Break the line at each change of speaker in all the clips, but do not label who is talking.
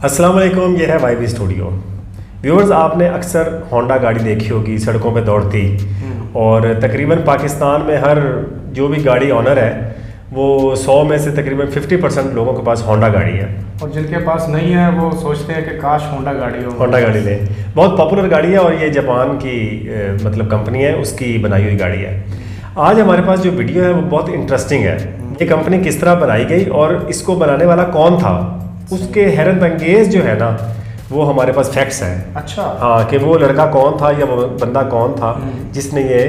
अस्सलाम वालेकुम, ये है वाईबी स्टूडियो। व्यूअर्स, आपने अक्सर होंडा गाड़ी देखी होगी सड़कों पे दौड़ती, और तकरीबन पाकिस्तान में हर जो भी गाड़ी ऑनर है वो 100 में से तकरीबन 50% लोगों के पास होंडा गाड़ी है।
और जिनके पास नहीं है वो सोचते हैं कि काश होंडा गाड़ी हो।
होंडा गाड़ी लें, बहुत पॉपुलर गाड़ी है और ये जापान की मतलब कंपनी है, उसकी बनाई हुई गाड़ी है। आज हमारे पास जो वीडियो है वो बहुत इंटरेस्टिंग है। ये कंपनी किस तरह बनाई गई और इसको बनाने वाला कौन था, उसके हैरत अंगेज जो है ना वो हमारे पास फैक्ट्स हैं।
अच्छा,
हाँ, कि वो लड़का कौन था या वो बंदा कौन था जिसने ये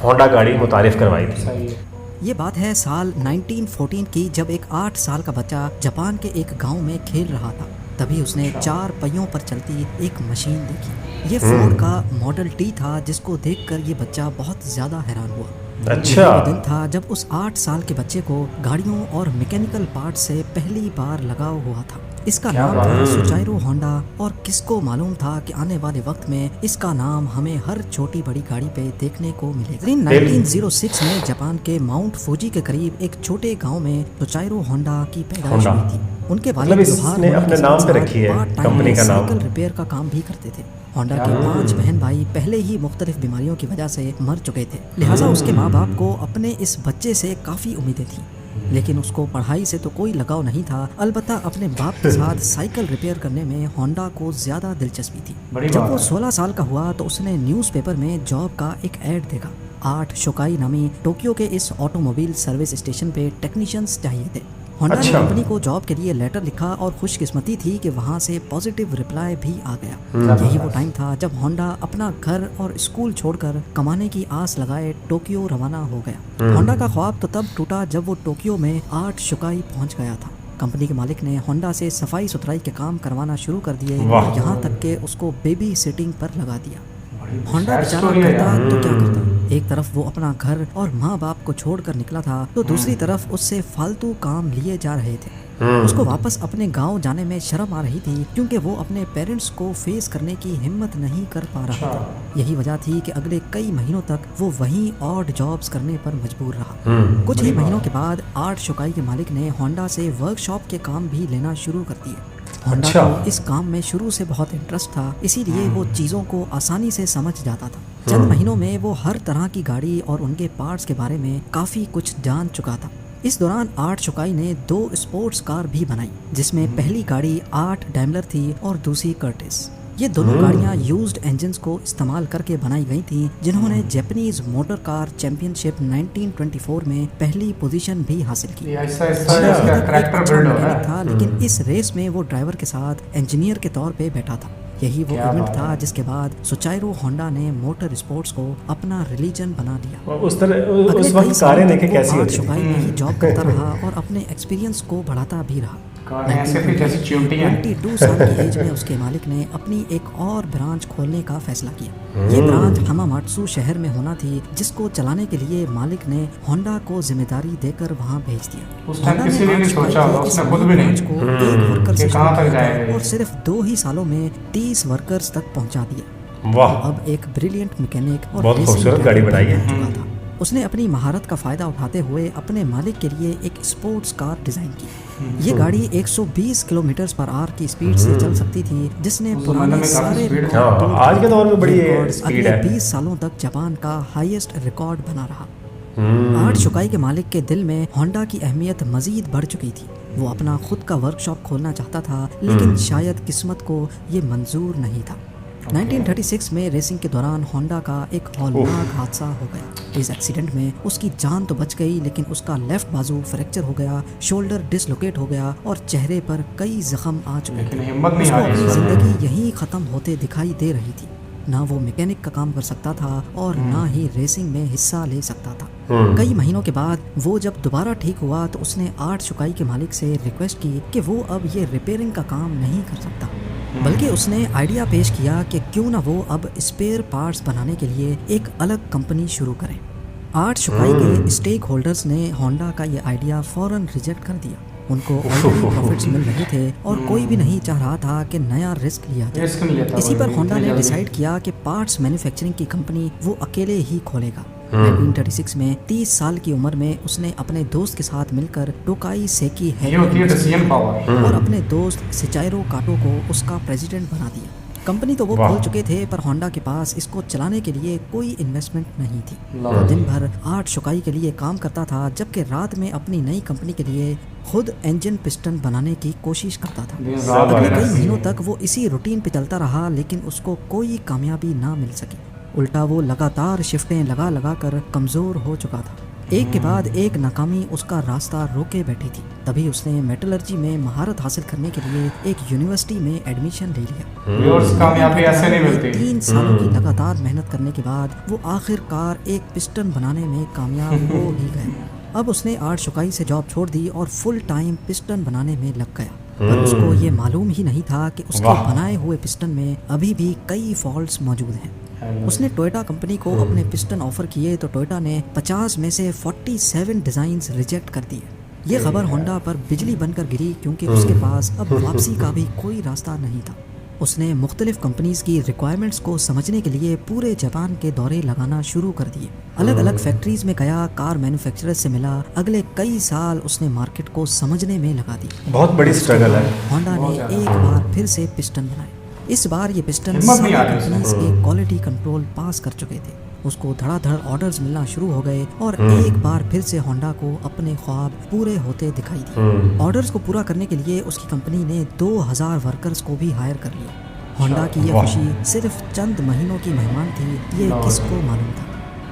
होंडा गाड़ी मुतारिफ करवाई थी।
सही है।
ये बात है साल 1914 की, जब एक 8 साल का बच्चा जापान के एक गांव में खेल रहा था। तभी उसने 4 पहियों पर चलती एक मशीन देखी। ये फोर्ड का मॉडल टी था, जिसको देखकर ये बच्चा बहुत ज्यादा हैरान हुआ।
अच्छा,
वो दिन था जब उस 8 साल के बच्चे को गाड़ियों और मैकेनिकल पार्ट से पहली बार लगाव हुआ था। इसका नाम था सुचाइरो होंडा, और किसको मालूम था कि आने वाले वक्त में इसका नाम हमें हर छोटी बड़ी गाड़ी पे देखने को मिलेगा। 1906 में जापान के माउंट फूजी के करीब एक छोटे गांव में सुचाइरो होंडा की पैदाइश हुई थी। उनके
मतलब इसने अपने नाम पे रखी है कंपनी का नाम।
साइकिल रिपेयर का काम भी करते थे। होंडा के 5 बहन भाई पहले ही मुख्तलिफ बीमारियों की वजह से मर चुके थे, लिहाजा उसके माँ बाप को अपने इस बच्चे से काफी उम्मीदें थी। लेकिन उसको पढ़ाई से तो कोई लगाव नहीं था, अलबत्ता अपने बाप के साथ साइकिल रिपेयर करने में होंडा को ज्यादा दिलचस्पी थी। जब वो 16 साल का हुआ तो उसने न्यूज़पेपर में जॉब का एक ऐड देखा। 8 शोकाई नामी टोक्यो के इस ऑटोमोबाइल सर्विस स्टेशन पे टेक्नीशियंस चाहिए थे। होंडा ने कंपनी को जॉब के लिए लेटर लिखा और खुशकिस्मती थी कि वहाँ से पॉजिटिव रिप्लाई भी आ गया। यही वो टाइम था जब होंडा अपना घर और स्कूल छोड़कर कमाने की आस लगाए टोक्यो रवाना हो गया। होंडा का ख्वाब तो तब टूटा जब वो टोक्यो में 8 शोकाई पहुँच गया था। कंपनी के मालिक ने होंडा से सफाई सुथराई के काम करवाना शुरू कर दिए और यहाँ तक के उसको बेबी सिटिंग पर लगा दिया। होंडा बेचारा करता तो क्या करता। एक तरफ वो अपना घर और माँ बाप को छोड़कर निकला था, तो दूसरी तरफ उससे फालतू काम लिए जा रहे थे। उसको वापस अपने गांव जाने में शर्म आ रही थी, क्योंकि वो अपने पेरेंट्स को फेस करने की हिम्मत नहीं कर पा रहा था। यही वजह थी कि अगले कई महीनों तक वो वहीं ऑड जॉब्स करने पर मजबूर रहा। कुछ ही महीनों के बाद 8 शोकाई के मालिक ने होंडा से वर्कशॉप के काम भी लेना शुरू कर दिए। होंडा को इस काम में शुरू से बहुत इंटरेस्ट था, इसीलिए वो चीज़ों को आसानी से समझ जाता था। चंद महीनों में वो हर तरह की गाड़ी और उनके पार्ट्स के बारे में काफ़ी कुछ जान चुका था। इस दौरान 8 शोकाई ने 2 स्पोर्ट्स कार भी बनाई, जिसमें पहली गाड़ी 8 डैमलर थी और दूसरी कर्टिस। ये दोनों गाड़ियां यूज्ड इंजन्स को इस्तेमाल करके बनाई गई थी, जिन्होंने जापानीज मोटर कार चैंपियनशिप 1924 में पहली पोजीशन भी हासिल की। था, लेकिन इस रेस में वो ड्राइवर के साथ इंजीनियर के तौर पे बैठा था। यही वो इवेंट था जिसके बाद सुचाइरो होंडा ने मोटर स्पोर्ट्स को अपना रिलीजन बना लिया।
उस वक्त कारें देखे कैसी होती थी।
में जॉब करता रहा और अपने एक्सपीरियंस को बढ़ाता भी रहा। 22 साल की एज में उसके मालिक ने अपनी एक और ब्रांच खोलने का फैसला किया। ये ब्रांच हमामात्सु शहर में होना थी, जिसको चलाने के लिए मालिक ने होंडा को जिम्मेदारी देकर वहाँ भेज दिया।
उस टाइम किसी ने नहीं सोचा होगा, उसने खुद भी नहीं
को एक वर्कर से
कहां तक जाएगा,
और सिर्फ 2 ही सालों में 30 वर्कर्स तक पहुँचा दिया।
वाह,
अब एक ब्रिलियंट मैकेनिक और
बहुत खूबसूरत गाड़ी बनाई है।
उसने अपनी महारत का फायदा उठाते हुए अपने मालिक के लिए एक स्पोर्ट्स कार डिजाइन की। ये गाड़ी 120 किलोमीटर पर आवर की स्पीड से चल सकती थी, जिसने पुराने सारे
आज के दौर में बड़ी स्पीड है।
20 सालों तक जापान का हाईएस्ट रिकॉर्ड बना रहा। 8 शोकाई के मालिक के दिल में होंडा की अहमियत मजीद बढ़ चुकी थी। वो अपना खुद का वर्कशॉप खोलना चाहता था, लेकिन शायद किस्मत को ये मंजूर नहीं था। 1936 में रेसिंग के दौरान होंडा का एक हौलनाक हादसा हो गया। इस एक्सीडेंट में उसकी जान तो बच गई, लेकिन उसका लेफ्ट बाजू फ्रैक्चर हो गया, शोल्डर डिसलोकेट हो गया और चेहरे पर कई जख्म आ चुके थे। उसको अपनी जिंदगी यहीं ख़त्म होते दिखाई दे रही थी। ना वो मैकेनिक का काम कर सकता था और ना ही रेसिंग में हिस्सा ले सकता था। कई महीनों के बाद वो जब दोबारा ठीक हुआ तो उसने 8 शोकाई के मालिक से रिक्वेस्ट की कि वो अब ये रिपेयरिंग का काम नहीं कर सकता, बल्कि उसने आइडिया पेश किया कि क्यों ना वो अब स्पेयर पार्ट्स बनाने के लिए एक अलग कंपनी शुरू करें। 8 शोकाई के स्टेक होल्डर्स ने होंडा का ये आइडिया फौरन रिजेक्ट कर दिया। उनको ऑलरेडी प्रॉफिट्स मिल रहे थे और कोई भी नहीं चाह रहा था कि नया रिस्क लिया जाए। इसी पर होंडा ने डिसाइड किया कि पार्ट्स मैन्युफैक्चरिंग की कंपनी वो अकेले ही खोलेगा। 1936 में 30 साल की उम्र में उसने अपने दोस्त के साथ मिलकर टोकाई सेकी
ये होती है डिसीजन पावर।
और अपने दोस्त सिचाइरो काटो को उसका प्रेसिडेंट बना दिया। कंपनी तो वो
वाह।
खोल चुके थे, पर होंडा के पास इसको चलाने के लिए कोई इन्वेस्टमेंट नहीं थी।
लो।
वो दिन भर आर्ट शुकाई के लिए काम करता था, जबकि रात में अपनी नई कंपनी के लिए खुद इंजन पिस्टन बनाने की कोशिश करता था।
दिन
सब
रात
वाले
अगले कई
रस्सी।
महीनों तक वो इसी रूटीन पे चलता रहा, लेकिन उसको कोई कामयाबी ना मिल सकी। उल्टा वो लगातार शिफ्टें लगा लगा कर कमज़ोर हो चुका था। एक के बाद एक नाकामी उसका रास्ता रोके बैठी थी। तभी उसने मेटलर्जी में महारत हासिल करने के लिए एक यूनिवर्सिटी में एडमिशन ले लिया।
व्यूअर्स, कामयाबी ऐसे नहीं मिलती।
3 सालों की लगातार मेहनत करने के बाद वो आखिरकार एक पिस्टन बनाने में कामयाब हो ही गए। अब उसने आर्ट शुकाई से जॉब छोड़ दी और फुल टाइम पिस्टन बनाने में लग गया। पर उसको ये मालूम ही नहीं था कि उसके
वाह।
बनाए हुए पिस्टन में अभी भी कई फॉल्ट्स मौजूद हैं। उसने टोयोटा कंपनी को अपने पिस्टन ऑफर किए तो टोयोटा ने 50 में से 47 डिज़ाइंस रिजेक्ट कर दिए। ये खबर होंडा पर बिजली बनकर गिरी, क्योंकि उसके पास अब वापसी का भी कोई रास्ता नहीं था। उसने मुख्तलिफ कंपनीज की रिक्वायरमेंट्स को समझने के लिए पूरे जापान के दौरे लगाना शुरू कर दिए। अलग अलग फैक्ट्रीज में गया, कार मैन्युफैक्चरर से मिला। अगले कई साल उसने मार्केट को समझने में लगा दी।
बहुत बड़ी स्ट्रगल है।
होंडा ने एक बार फिर से पिस्टन बनाए। इस बार ये पिस्टन
हिम्मत नहीं आ रही
कंपनीज
उसमें।
के क्वालिटी कंट्रोल पास कर चुके थे। उसको धड़ाधड़ ऑर्डर्स मिलना शुरू हो गए और एक बार फिर से होंडा को अपने ख्वाब पूरे होते दिखाई दिए। ऑर्डर्स को पूरा करने के लिए उसकी कंपनी ने 2000 वर्कर्स को भी हायर कर लिया। होंडा की ये
वाह।
खुशी सिर्फ चंद महीनों की मेहमान थी, ये किसको मालूम था।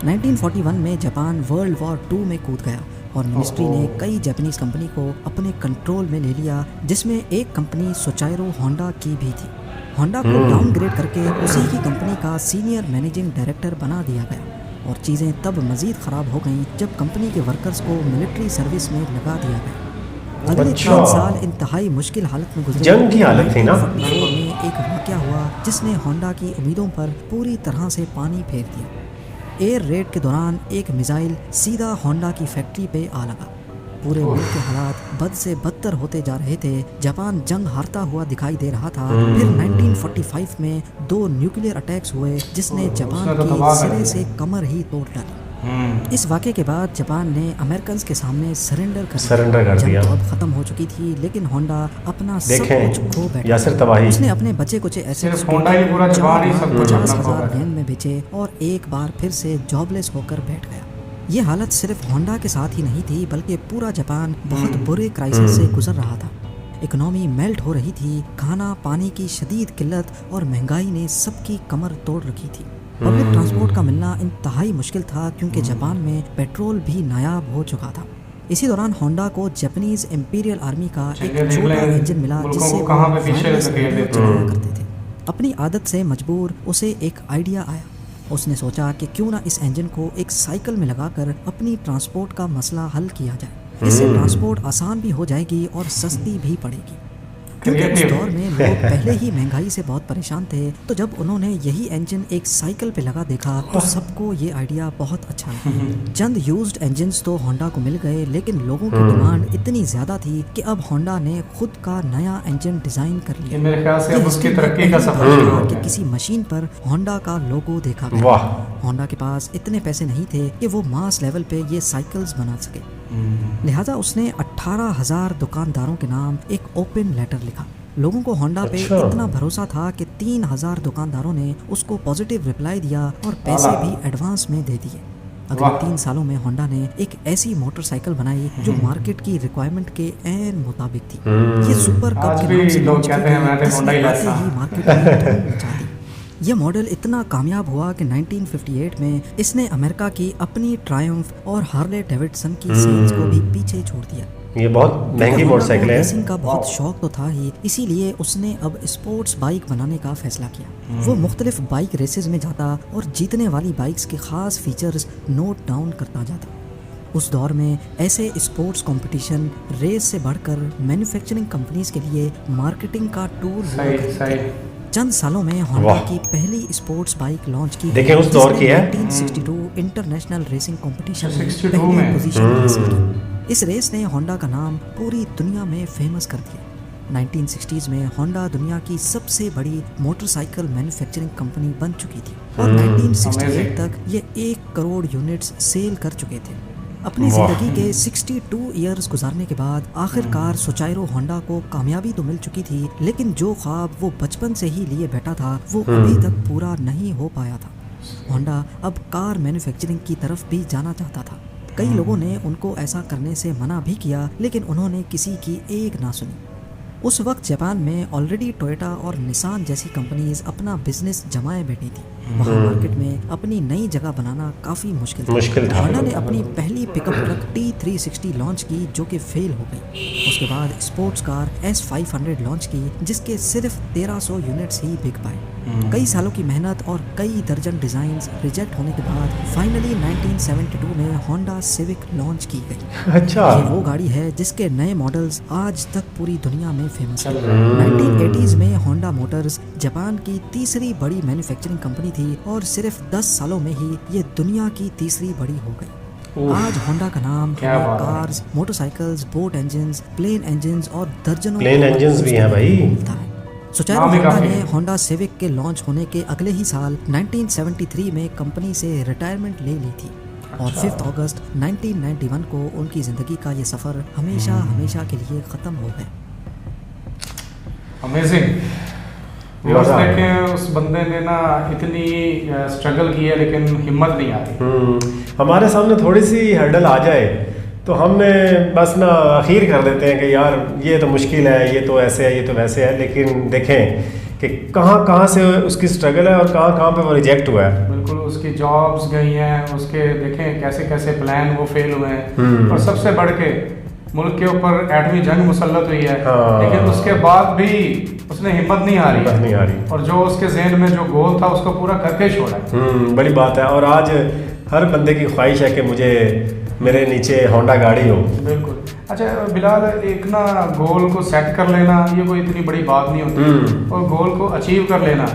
1941 में जापान वर्ल्ड वॉर 2 में कूद गया और मिनिस्ट्री ने कई जापानीज कंपनी को अपने कंट्रोल में ले लिया, जिसमें एक कंपनी सोचाइरो होंडा की भी थी। होंडा को डाउनग्रेड करके उसी की कंपनी का सीनियर मैनेजिंग डायरेक्टर बना दिया गया और चीज़ें तब मज़ीद ख़राब हो गईं जब कंपनी के वर्कर्स को मिलिट्री सर्विस में लगा दिया गया। अगले
अच्छा।
3 साल इंतहाई मुश्किल हालत में गुजरे।
जंग की हालत थी ना?
1944 में एक वाक़या हुआ जिसने होंडा की उम्मीदों पर पूरी तरह से पानी फेर दिया। एयर रेड के दौरान एक मिसाइल सीधा होंडा की फैक्ट्री पे आ लगा। पूरे मुल्क के हालात बद से बदतर होते जा रहे थे। जापान जंग हारता हुआ दिखाई दे रहा था। फिर 1945 में 2 न्यूक्लियर अटैक्स हुए जिसने जापान
उसने तो
की
तबाह कर
सिरे
दिया।
से कमर ही तोड़ डाली। इस वाक़े के बाद जापान ने अमेरिकन के सामने सरेंडर कर
दिया।
जंग तो अब खत्म हो चुकी थी, लेकिन होंडा अपना सब
देखें,
कुछ खो बैठा।
यासिर तबाही।
उसने अपने बचे कुछ ऐसे
सिर्फ होंडा ही पूरा जापान ही सब कुछ अपना खो
50,000
बैठा।
येन में बेचे और एक बार फिर से जॉबलेस होकर बैठ गया। ये हालत सिर्फ होंडा के साथ ही नहीं थी, बल्कि पूरा जापान बहुत बुरे क्राइसिस से गुजर रहा था। इकोनॉमी मेल्ट हो रही थी। खाना पानी की शदीद किल्लत और महंगाई ने सबकी कमर तोड़ रखी थी। पब्लिक ट्रांसपोर्ट का मिलना इंतहाई मुश्किल था, क्योंकि जापान में पेट्रोल भी नायाब हो चुका था। इसी दौरान होंडा को जापानीज इंपीरियल आर्मी का एक
चलिए देख
छोटा
लें,
इंजन मिला
मुल्कों
जिससे
को कहाँ पे
वो
पीछे
wireless
धकेल
radio
देते
चलाया करते थे। अपनी आदत से मजबूर उसे एक आइडिया आया। उसने सोचा कि क्यों ना इस इंजन को एक साइकिल में लगाकर अपनी ट्रांसपोर्ट का मसला हल किया जाए। इससे ट्रांसपोर्ट आसान भी हो जाएगी और सस्ती भी पड़ेगी। क्योंकि उस
Creative।
दौर में लोग पहले ही महंगाई से बहुत परेशान थे, तो जब उन्होंने यही इंजन एक साइकिल पे लगा देखा तो सबको ये आइडिया बहुत अच्छा लगा। चंद यूज्ड इंजन्स तो होंडा को मिल गए, लेकिन लोगों की डिमांड इतनी ज़्यादा थी कि अब होंडा ने खुद का नया इंजन डिज़ाइन कर लिया।
ये मेरे ख्याल से
ये
अब उसकी
हिस्ट्री में
तरक्की का
पहली
सफर
बार
शुरू
हुआ
हो
कि
गया।
किसी मशीन पर होंडा का लोगो देखा गया।
वाह।
होंडा के पास इतने पैसे नहीं थे कि वो मास लेवल पे ये साइकिल्स बना सके, लिहाजा उसने 18,000 दुकानदारों के नाम एक ओपन लेटर लिखा। लोगों को होंडा पे
अच्छा।
इतना भरोसा था कि 3,000 दुकानदारों ने उसको पॉजिटिव रिप्लाई दिया और पैसे भी एडवांस में दे दिए। अगले
वाह।
3 सालों में होंडा ने एक ऐसी मोटरसाइकिल बनाई जो मार्केट की रिक्वायरमेंट के ऐन मुताबिक थी। ये सुपर कप
आज
के
भी
नाम से
लोग
लॉन्च की
कहते हैं,
गई,
मैं तो
जिसने
होंडा ही
आते
लाता।
ही मार्केट में धूम मचा दी। ये मॉडल इतना कामयाब हुआ कि 1958 में इसने अमेरिका की अपनी ट्रायम्फ और हार्ले डेविडसन की सेल्स को भी पीछे छोड़ दिया।
ये बहुत महंगी
होंडा को
मोटरसाइकिल है।
रेसिंग का बहुत शौक तो था ही, इसीलिए उसने अब स्पोर्ट्स बाइक बनाने का फैसला किया। वो मुख्तलिफ बाइक रेसेस में जाता और जीतने वाली बाइक्स के खास फीचर्स नोट डाउन करता जाता। उस दौर में ऐसे स्पोर्ट्स कंपटीशन रेस से बढ़कर मैन्युफैक्चरिंग कंपनीज के लिए मार्केटिंग का टूल हुआ
सही
करते
सही
थे। चंद सालों में होंडा
वाह।
की पहली स्पोर्ट्स बाइक लॉन्च की
देखें, उस दौर
जिसने
की है।
1962 इंटरनेशनल रेसिंग कंपटीशन में
62
पहली
में।
पोजीशन हासिल की। इस रेस ने होंडा का नाम पूरी दुनिया में फेमस कर दिया। 1960s में होंडा दुनिया की सबसे बड़ी मोटरसाइकिल मैन्युफैक्चरिंग कंपनी बन चुकी थी और 1968 तक ये 1 करोड़ यूनिट्स सेल कर चुके थे। अपनी जिंदगी के 62 इयर्स गुजारने के बाद आखिरकार सोचाइरो होंडा को कामयाबी तो मिल चुकी थी, लेकिन जो ख्वाब वो बचपन से ही लिए बैठा था वो अभी तक पूरा नहीं हो पाया था। होंडा अब कार मैन्युफैक्चरिंग की तरफ भी जाना चाहता था। कई लोगों ने उनको ऐसा करने से मना भी किया, लेकिन उन्होंने किसी की एक ना सुनी। उस वक्त जापान में ऑलरेडी टोयोटा और निसान जैसी कंपनीज अपना बिजनेस जमाए बैठी थी। वहाँ मार्केट में अपनी नई जगह बनाना काफ़ी मुश्किल था। होंडा ने अपनी पहली पिकअप ट्रक T360 लॉन्च की जो कि फेल हो गई। उसके बाद स्पोर्ट्स कार S500 लॉन्च की जिसके सिर्फ 1300 यूनिट्स ही बिक पाए। कई सालों की मेहनत और कई दर्जन डिज़ाइंस रिजेक्ट होने के बाद फाइनली 1972 में होंडा सिविक लॉन्च की गई।
अच्छा,
ये वो गाड़ी है जिसके नए मॉडल्स आज तक पूरी दुनिया में फेमस हैं। 1980s में होंडा मोटर्स जापान की तीसरी बड़ी मैन्युफैक्चरिंग कंपनी थी और सिर्फ 10 सालों में ही ये दुनिया की तीसरी बड़ी हो गई। आज होंडा का नाम cars, motorcycles, boat engines, plane engines और दर्जनों
प्लेन इंजन्स भी हैं भाई।
सोचाइरो होंडा ने होंडा सिविक के लॉन्च होने के अगले ही साल 1973 में कंपनी से रिटायरमेंट ले ली थी और 5 अगस्त 1991 को उनकी ज़िंदगी का ये सफ़र हमेशा के लिए ख़त्म हो गया।
अमेजिंग। देखें उस बंदे ने ना इतनी स्ट्रगल की है लेकिन हिम्मत नहीं आ रही।
हमारे सामने थोड़ी सी हर्डल आ जाए तो हमने बस ना अखीर कर देते हैं कि यार ये तो मुश्किल है, ये तो ऐसे है, ये तो वैसे है। लेकिन देखें कि कहाँ से उसकी स्ट्रगल है और कहाँ पे वो रिजेक्ट हुआ है।
बिल्कुल, उसकी जॉब्स गई हैं, उसके देखें कैसे प्लान वो फेल हुए हैं और सबसे बढ़ के मुल्क के ऊपर एटमी जंग मुसल्लत हुई है। लेकिन उसके बाद भी उसने हिम्मत नहीं हारी और जो उसके ज़हन में जो गोल था उसको पूरा करके छोड़ा।
बड़ी बात है। और आज हर बंदे की ख्वाहिश है कि मुझे मेरे नीचे होंडा गाड़ी हो।
बिल्कुल। अच्छा बिलाल, एक ना गोल को सेट कर लेना ये कोई इतनी बड़ी बात नहीं होती और गोल को अचीव कर लेना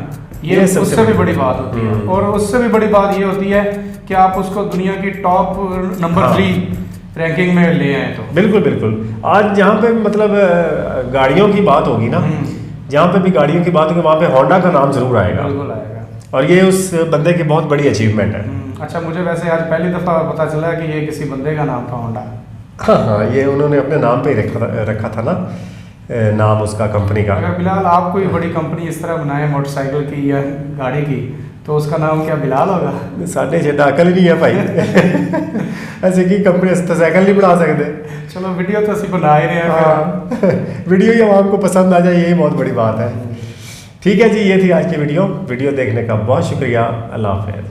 ये उससे भी बड़ी बात होती है। और उससे भी बड़ी बात ये होती है कि आप उसको दुनिया की टॉप नंबर 3 रैंकिंग में ले आए। तो
बिल्कुल आज जहाँ पे मतलब गाड़ियों की बात होगी ना, जहाँ पे भी गाड़ियों की बात होगी वहाँ पे होंडा का नाम जरूर आएगा।
बिल्कुल आएगा और
ये उस बंदे की बहुत बड़ी अचीवमेंट है।
अच्छा, मुझे वैसे आज पहली दफ़ा पता चला कि ये किसी बंदे का नाम था होंडा।
हाँ, ये उन्होंने अपने नाम पे रखा था ना नाम उसका कंपनी का।
अगर बिलाल आप कोई बड़ी कंपनी इस तरह बनाए मोटरसाइकिल की या गाड़ी की तो उसका नाम क्या बिलाल होगा?
साढ़े छः अकल ही नहीं है भाई। ऐसे की कंपनी तो साइकिल नहीं बना सकते।
चलो वीडियो तो ਅਸੀਂ बना ही रहे हैं।
वीडियो ही आपको पसंद आ जाए यही बहुत बड़ी बात है। ठीक है जी, ये थी आज की वीडियो देखने का बहुत शुक्रिया। अल्लाह हाफ़िज़।